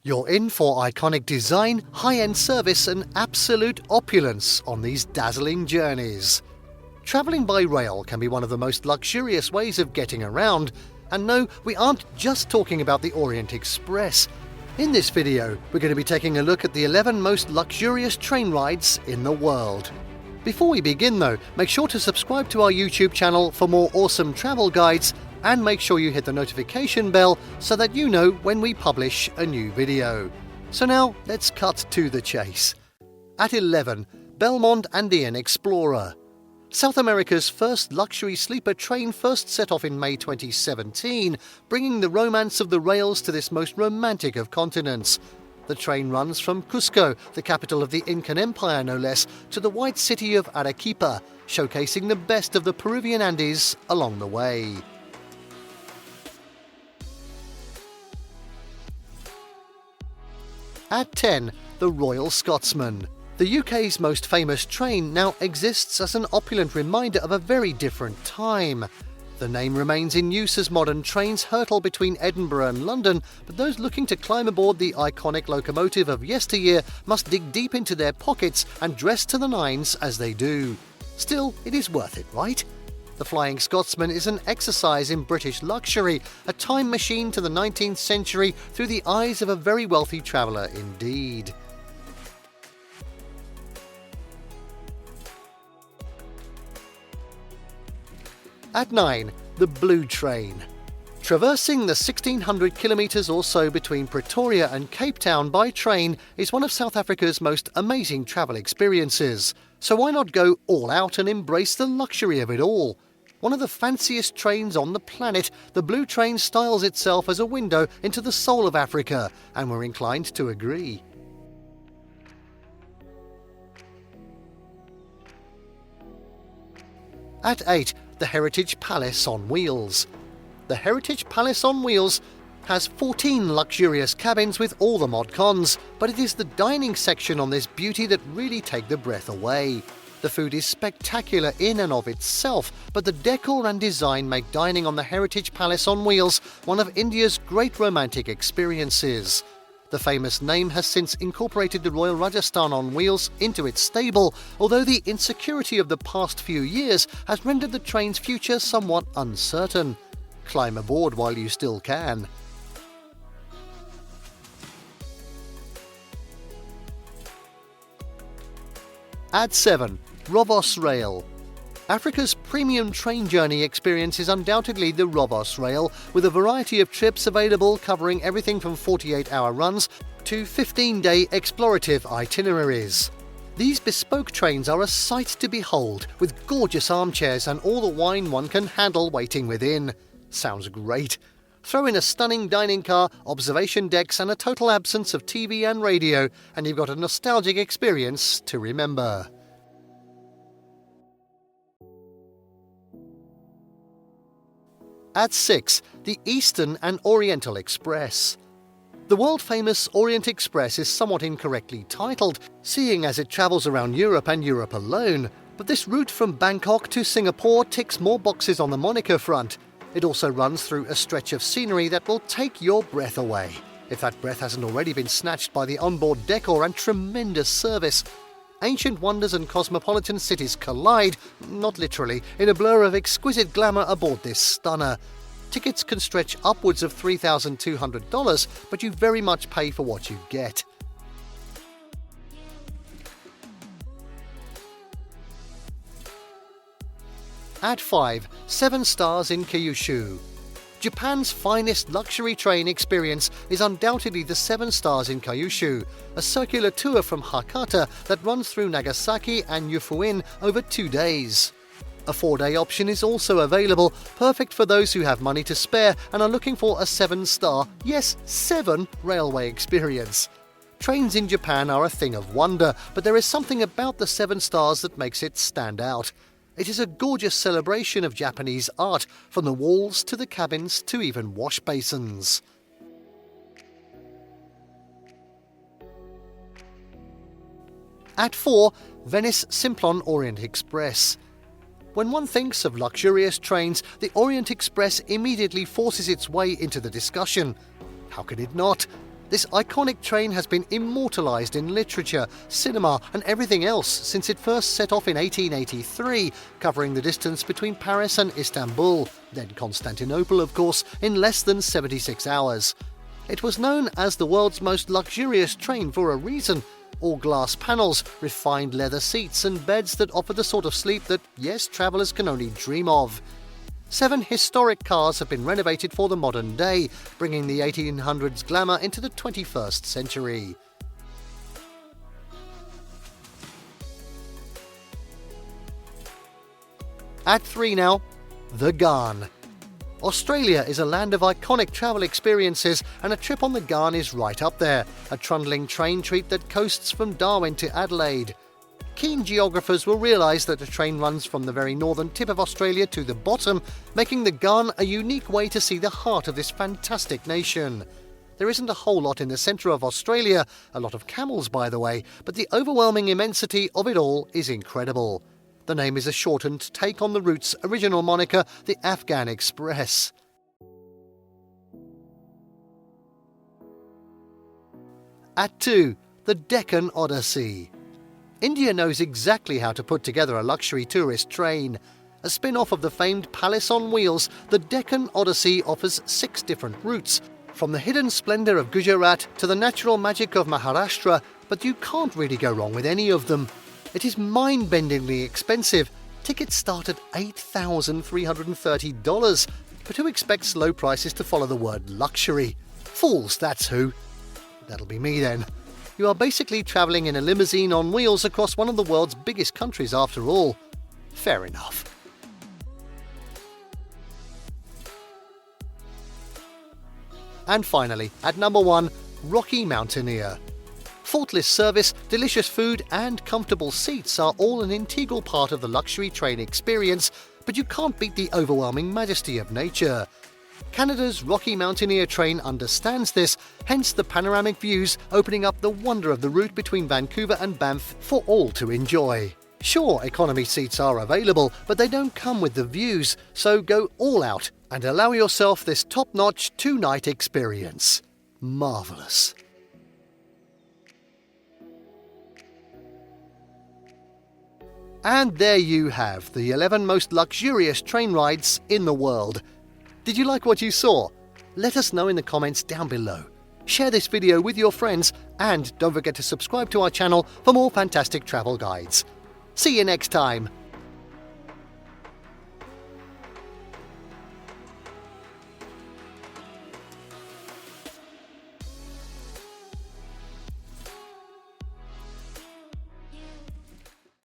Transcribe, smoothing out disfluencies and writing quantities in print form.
You're in for iconic design, high-end service and absolute opulence on these dazzling journeys. Travelling by rail can be one of the most luxurious ways of getting around, and no, we aren't just talking about the Orient Express. In this video, we're going to be taking a look at the 11 most luxurious train rides in the world. Before we begin though, make sure to subscribe to our YouTube channel for more awesome travel guides, and make sure you hit the notification bell so that you know when we publish a new video. So now, let's cut to the chase. At 11, Belmond Andean Explorer. South America's first luxury sleeper train first set off in May 2017, bringing the romance of the rails to this most romantic of continents. The train runs from Cusco, the capital of the Incan Empire no less, to the white city of Arequipa, showcasing the best of the Peruvian Andes along the way. At 10, the Royal Scotsman. The UK's most famous train now exists as an opulent reminder of a very different time. The name remains in use as modern trains hurtle between Edinburgh and London, but those looking to climb aboard the iconic locomotive of yesteryear must dig deep into their pockets and dress to the nines as they do. Still, it is worth it, right? The Flying Scotsman is an exercise in British luxury, a time machine to the 19th century through the eyes of a very wealthy traveller indeed. At 9, the Blue Train. Traversing the 1,600 kilometres or so between Pretoria and Cape Town by train is one of South Africa's most amazing travel experiences. So why not go all out and embrace the luxury of it all? One of the fanciest trains on the planet, the Blue Train styles itself as a window into the soul of Africa, and we're inclined to agree. At 8, the Heritage Palace on Wheels. The Heritage Palace on Wheels has 14 luxurious cabins with all the mod cons, but it is the dining section on this beauty that really take the breath away. The food is spectacular in and of itself, but the decor and design make dining on the Heritage Palace on Wheels one of India's great romantic experiences. The famous name has since incorporated the Royal Rajasthan on Wheels into its stable, although the insecurity of the past few years has rendered the train's future somewhat uncertain. Climb aboard while you still can. At 7, Rovos Rail. Africa's premium train journey experience is undoubtedly the Rovos Rail, with a variety of trips available covering everything from 48-hour runs to 15-day explorative itineraries. These bespoke trains are a sight to behold, with gorgeous armchairs and all the wine one can handle waiting within. Sounds great. Throw in a stunning dining car, observation decks and a total absence of TV and radio, and you've got a nostalgic experience to remember. At 6, the Eastern and Oriental Express. The world-famous Orient Express is somewhat incorrectly titled, seeing as it travels around Europe and Europe alone, but this route from Bangkok to Singapore ticks more boxes on the moniker front. It also runs through a stretch of scenery that will take your breath away, if that breath hasn't already been snatched by the onboard decor and tremendous service. Ancient wonders and cosmopolitan cities collide, not literally, in a blur of exquisite glamour aboard this stunner. Tickets can stretch upwards of $3,200, but you very much pay for what you get. At 5, 7 stars in Kyushu. Japan's finest luxury train experience is undoubtedly the 7 stars in Kyushu, a circular tour from Hakata that runs through Nagasaki and Yufuin over 2 days. A 4-day option is also available, perfect for those who have money to spare and are looking for a 7-star, yes, 7 railway experience. Trains in Japan are a thing of wonder, but there is something about the 7 stars that makes it stand out. It is a gorgeous celebration of Japanese art, from the walls to the cabins to even wash basins. At 4, Venice Simplon-Orient-Express. When one thinks of luxurious trains, the Orient Express immediately forces its way into the discussion. How can it not? This iconic train has been immortalised in literature, cinema and everything else since it first set off in 1883, covering the distance between Paris and Istanbul, then Constantinople of course, in less than 76 hours. It was known as the world's most luxurious train for a reason. All glass panels, refined leather seats and beds that offer the sort of sleep that, yes, travellers can only dream of. 7 historic cars have been renovated for the modern day, bringing the 1800s glamour into the 21st century. At 3 now, the Ghan. Australia is a land of iconic travel experiences, and a trip on the Ghan is right up there, a trundling train treat that coasts from Darwin to Adelaide. Keen geographers will realise that the train runs from the very northern tip of Australia to the bottom, making the Ghan a unique way to see the heart of this fantastic nation. There isn't a whole lot in the centre of Australia, a lot of camels by the way, but the overwhelming immensity of it all is incredible. The name is a shortened take on the route's original moniker, the Afghan Express. At 2, the Deccan Odyssey. India knows exactly how to put together a luxury tourist train. A spin-off of the famed Palace on Wheels, the Deccan Odyssey offers 6 different routes, from the hidden splendour of Gujarat to the natural magic of Maharashtra, but you can't really go wrong with any of them. It is mind-bendingly expensive. Tickets start at $8,330, but who expects low prices to follow the word luxury? Fools, that's who. That'll be me then. You are basically travelling in a limousine on wheels across one of the world's biggest countries after all. Fair enough. And finally, at number 1, Rocky Mountaineer. Faultless service, delicious food and comfortable seats are all an integral part of the luxury train experience, but you can't beat the overwhelming majesty of nature. Canada's Rocky Mountaineer train understands this, hence the panoramic views opening up the wonder of the route between Vancouver and Banff for all to enjoy. Sure, economy seats are available, but they don't come with the views, so go all out and allow yourself this top-notch 2-night experience. Marvellous. And there you have the 11 most luxurious train rides in the world. Did you like what you saw? Let us know in the comments down below. Share this video with your friends and don't forget to subscribe to our channel for more fantastic travel guides. See you next time.